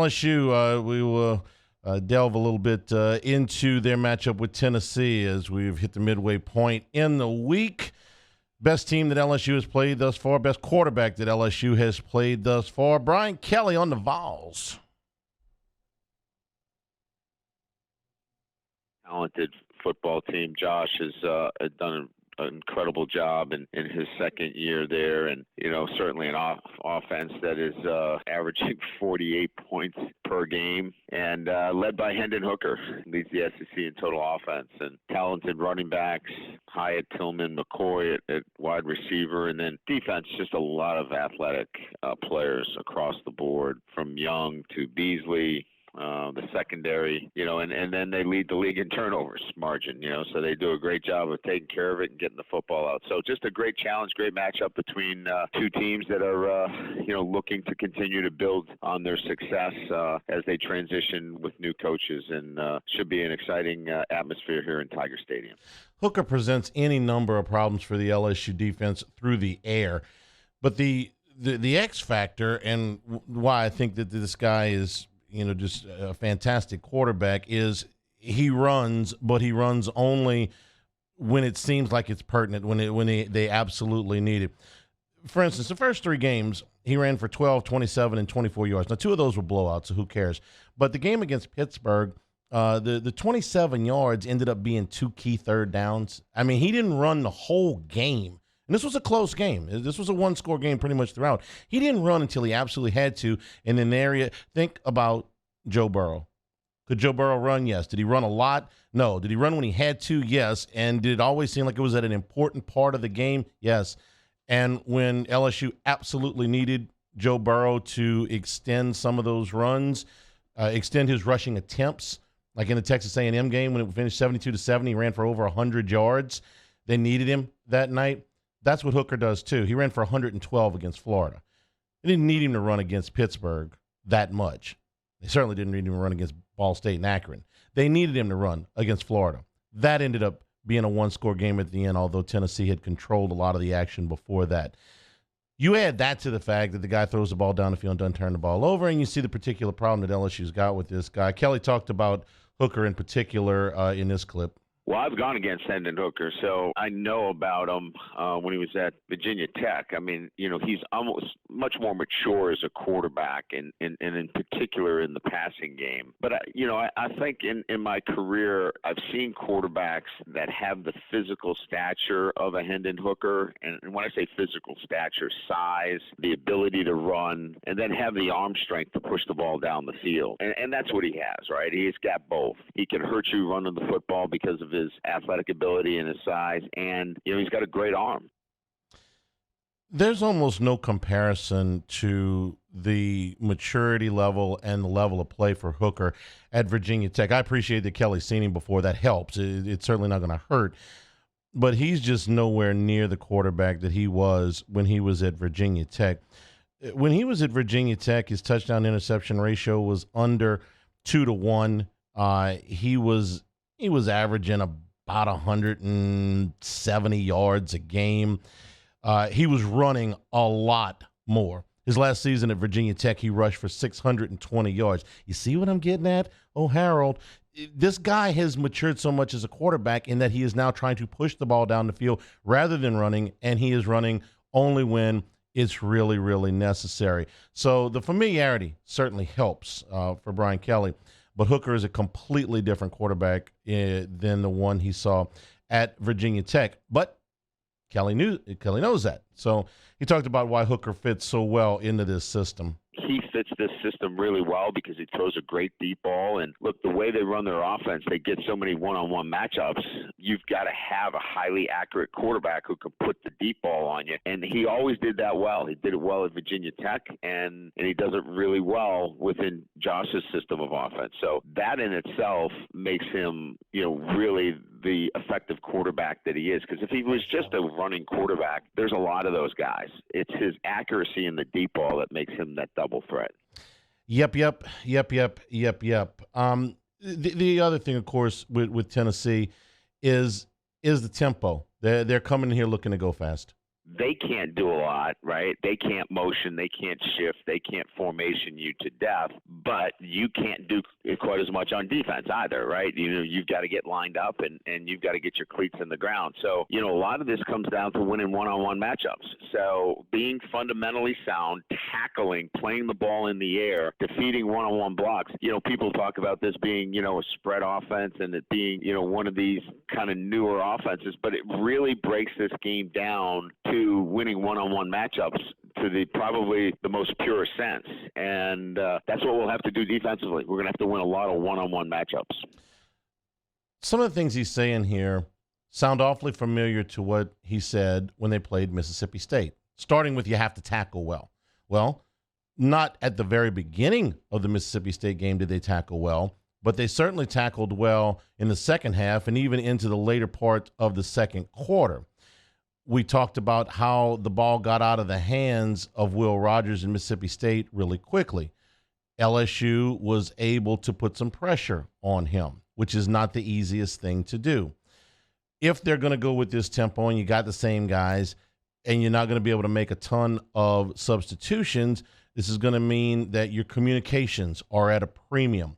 LSU, we will delve a little bit into their matchup with Tennessee as we've hit the midway point in the week. Best team that LSU has played thus far, best quarterback that LSU has played thus far. Brian Kelly on the Vols. Talented football team. Josh has done an incredible job in his second year there, and certainly an offense that is averaging 48 points per game, and led by Hendon Hooker, leads the SEC in total offense, and talented running backs, Hyatt, Tillman, McCoy at wide receiver, and then defense, just a lot of athletic players across the board, from Young to Beasley. The secondary, and then they lead the league in turnovers margin, so they do a great job of taking care of it and getting the football out. So just a great challenge, great matchup between two teams that are, looking to continue to build on their success as they transition with new coaches, and should be an exciting atmosphere here in Tiger Stadium. Hooker presents any number of problems for the LSU defense through the air, but the X factor and why I think that this guy is just a fantastic quarterback is he runs, but he runs only when it seems like it's pertinent, when they absolutely need it. For instance, the first three games, he ran for 12, 27, and 24 yards. Now, two of those were blowouts, so who cares? But the game against Pittsburgh, the 27 yards ended up being two key third downs. I mean, he didn't run the whole game. And this was a close game. This was a one-score game pretty much throughout. He didn't run until he absolutely had to. And in the area, think about Joe Burrow. Could Joe Burrow run? Yes. Did he run a lot? No. Did he run when he had to? Yes. And did it always seem like it was at an important part of the game? Yes. And when LSU absolutely needed Joe Burrow to extend some of those runs, extend his rushing attempts, like in the Texas A&M game when it finished 72-70, he ran for over 100 yards. They needed him that night. That's what Hooker does, too. He ran for 112 against Florida. They didn't need him to run against Pittsburgh that much. They certainly didn't need him to run against Ball State and Akron. They needed him to run against Florida. That ended up being a one-score game at the end, although Tennessee had controlled a lot of the action before that. You add that to the fact that the guy throws the ball down the field and doesn't turn the ball over, and you see the particular problem that LSU's got with this guy. Kelly talked about Hooker in particular in this clip. Well, I've gone against Hendon Hooker, so I know about him when he was at Virginia Tech. I mean, he's almost much more mature as a quarterback, and in particular in the passing game. But, I think in my career, I've seen quarterbacks that have the physical stature of a Hendon Hooker. And when I say physical stature, size, the ability to run, and then have the arm strength to push the ball down the field. And that's what he has, right? He's got both. He can hurt you running the football because of his athletic ability and his size, and he's got a great arm. There's almost no comparison to the maturity level and the level of play for Hooker at Virginia Tech. I appreciate that Kelly's seen him before. That helps. It's certainly not going to hurt, but he's just nowhere near the quarterback that he was when he was at Virginia Tech. When he was at Virginia Tech, his touchdown interception ratio was under 2-1. He was averaging about 170 yards a game. He was running a lot more. His last season at Virginia Tech, he rushed for 620 yards. You see what I'm getting at? Oh, Harold, this guy has matured so much as a quarterback in that he is now trying to push the ball down the field rather than running, and he is running only when it's really, really necessary. So the familiarity certainly helps for Brian Kelly. But Hooker is a completely different quarterback than the one he saw at Virginia Tech. But Kelly knows that. So he talked about why Hooker fits so well into this system. He fits this system really well because he throws a great deep ball. And look, the way they run their offense, they get so many one-on-one matchups. You've got to have a highly accurate quarterback who can put the deep ball on you. And he always did that well. He did it well at Virginia Tech, and he does it really well within Josh's system of offense. So that in itself makes him, really the effective quarterback that he is. Because if he was just a running quarterback, there's a lot of those guys. It's his accuracy in the deep ball that makes him that double threat. Yep. The other thing, of course, with Tennessee is the tempo. They're coming in here looking to go fast. they can't do a lot, right? They can't motion, they can't shift, they can't formation you to death, but you can't do quite as much on defense either, right? You've got to get lined up and you've got to get your cleats in the ground. So, a lot of this comes down to winning one-on-one matchups. So being fundamentally sound, tackling, playing the ball in the air, defeating one-on-one blocks. People talk about this being, a spread offense and it being, one of these kind of newer offenses, but it really breaks this game down to winning one-on-one matchups to probably the most pure sense. And that's what we'll have to do defensively. We're going to have to win a lot of one-on-one matchups. Some of the things he's saying here sound awfully familiar to what he said when they played Mississippi State, starting with you have to tackle well. Well, not at the very beginning of the Mississippi State game did they tackle well, but they certainly tackled well in the second half and even into the later part of the second quarter. We talked about how the ball got out of the hands of Will Rogers in Mississippi State really quickly. LSU was able to put some pressure on him, which is not the easiest thing to do. If they're going to go with this tempo and you got the same guys and you're not going to be able to make a ton of substitutions, this is going to mean that your communications are at a premium.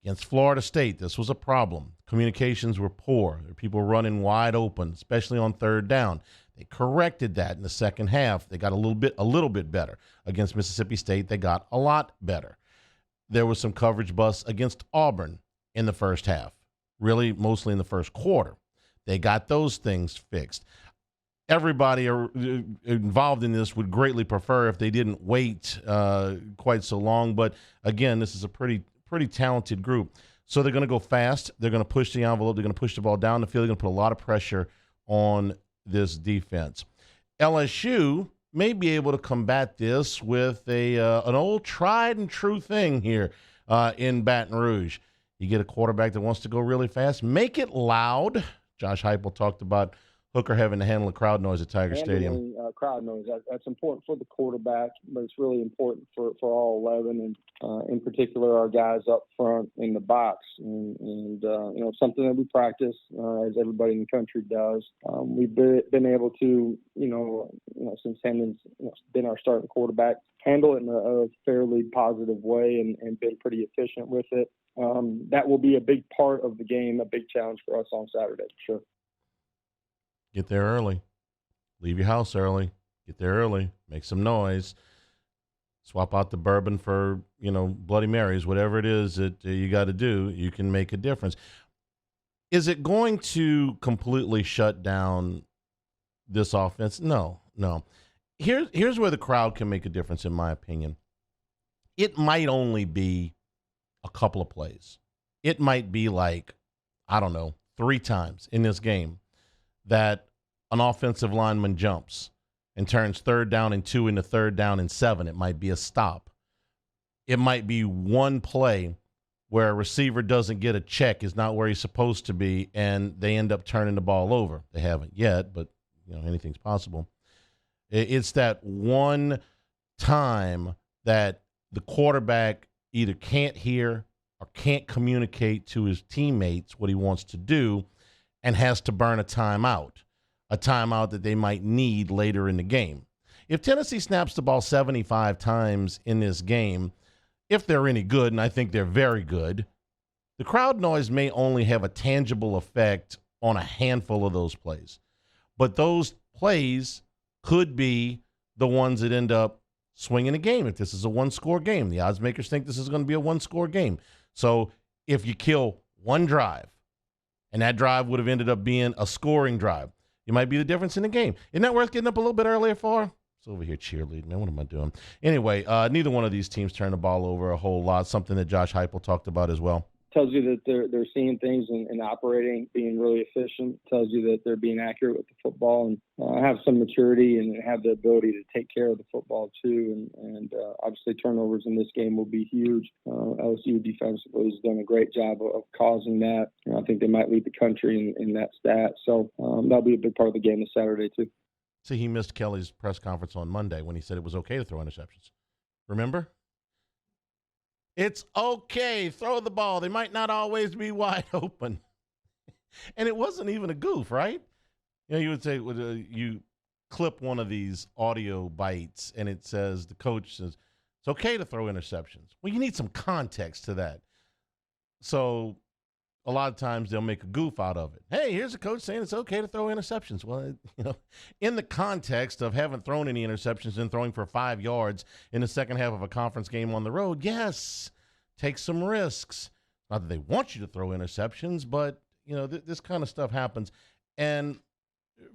Against Florida State, this was a problem. Communications were poor. There were people running wide open, especially on third down. They corrected that in the second half. They got a little bit better. Against Mississippi State, they got a lot better. There was some coverage busts against Auburn in the first half, really mostly in the first quarter. They got those things fixed. Everybody involved in this would greatly prefer if they didn't wait quite so long. But, again, this is a pretty talented group. So they're going to go fast. They're going to push the envelope. They're going to push the ball down the field. They're going to put a lot of pressure on this defense. LSU may be able to combat this with an old tried and true thing here in Baton Rouge. You get a quarterback that wants to go really fast. Make it loud. Josh Heupel talked about Hooker having to handle the crowd noise at Tiger Stadium. Crowd noise, that's important for the quarterback, but it's really important for all 11, and in particular our guys up front in the box. And something that we practice, as everybody in the country does. We've been able to, since Hendon's been our starting quarterback, handle it in a fairly positive way and been pretty efficient with it. That will be a big part of the game, a big challenge for us on Saturday, for sure. Get there early. Leave your house early. Get there early. Make some noise. Swap out the bourbon for, Bloody Marys, whatever it is that you got to do. You can make a difference. Is it going to completely shut down this offense? No. Here's where the crowd can make a difference, in my opinion. It might only be a couple of plays. It might be 3 times in this game that an offensive lineman jumps and turns 3rd down and 2 into 3rd down and 7. It might be a stop. It might be one play where a receiver doesn't get a check, is not where he's supposed to be, and they end up turning the ball over. They haven't yet, but anything's possible. It's that one time that the quarterback either can't hear or can't communicate to his teammates what he wants to do and has to burn a timeout that they might need later in the game. If Tennessee snaps the ball 75 times in this game, if they're any good, and I think they're very good, the crowd noise may only have a tangible effect on a handful of those plays. But those plays could be the ones that end up swinging a game. If this is a one-score game, the odds makers think this is going to be a one-score game. So if you kill one drive, and that drive would have ended up being a scoring drive, it might be the difference in the game. Isn't that worth getting up a little bit earlier for? It's over here cheerleading, man. What am I doing? Anyway, neither one of these teams turned the ball over a whole lot, something that Josh Heupel talked about as well. Tells you that they're seeing things and operating, being really efficient. Tells you that they're being accurate with the football and have some maturity and have the ability to take care of the football too. And obviously turnovers in this game will be huge. LSU defensively has done a great job of causing that. I think they might lead the country in that stat. So that'll be a big part of the game this Saturday too. See, he missed Kelly's press conference on Monday when he said it was okay to throw interceptions. Remember? It's okay. Throw the ball. They might not always be wide open. And it wasn't even a goof, right? You would say, clip one of these audio bites and it says, the coach says, it's okay to throw interceptions. Well, you need some context to that. So a lot of times they'll make a goof out of it. Hey, here's a coach saying it's okay to throw interceptions. Well, in the context of haven't thrown any interceptions and throwing for 5 yards in the second half of a conference game on the road, yes, take some risks. Not that they want you to throw interceptions, but, this kind of stuff happens. And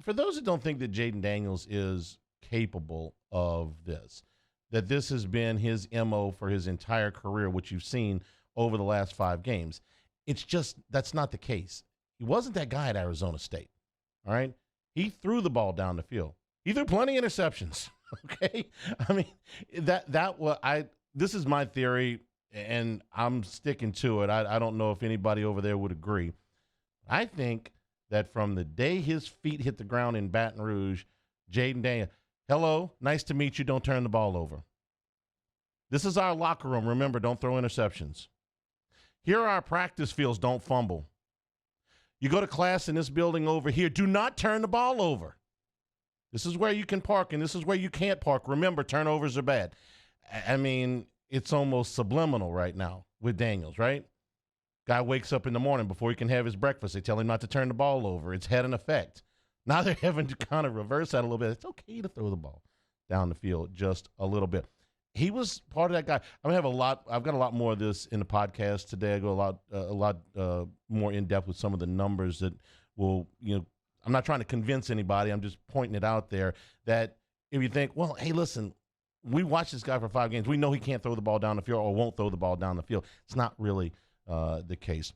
for those that don't think that Jayden Daniels is capable of this, that this has been his MO for his entire career, which you've seen over the last 5 games, it's just that's not the case. He wasn't that guy at Arizona State, all right? He threw the ball down the field. He threw plenty of interceptions, okay? I mean, this is my theory, and I'm sticking to it. I don't know if anybody over there would agree. I think that from the day his feet hit the ground in Baton Rouge, Jayden Daniels, hello, nice to meet you, don't turn the ball over. This is our locker room. Remember, don't throw interceptions. Here are our practice fields, don't fumble. You go to class in this building over here, do not turn the ball over. This is where you can park, and this is where you can't park. Remember, turnovers are bad. I mean, it's almost subliminal right now with Daniels, right? Guy wakes up in the morning before he can have his breakfast. They tell him not to turn the ball over. It's had an effect. Now they're having to kind of reverse that a little bit. It's okay to throw the ball down the field just a little bit. He was part of that guy. I've got a lot more of this in the podcast today. I go a lot more in depth with some of the numbers that will, I'm not trying to convince anybody. I'm just pointing it out there that if you think, well, hey, listen, we watched this guy for 5 games. We know he can't throw the ball down the field or won't throw the ball down the field. It's not really the case.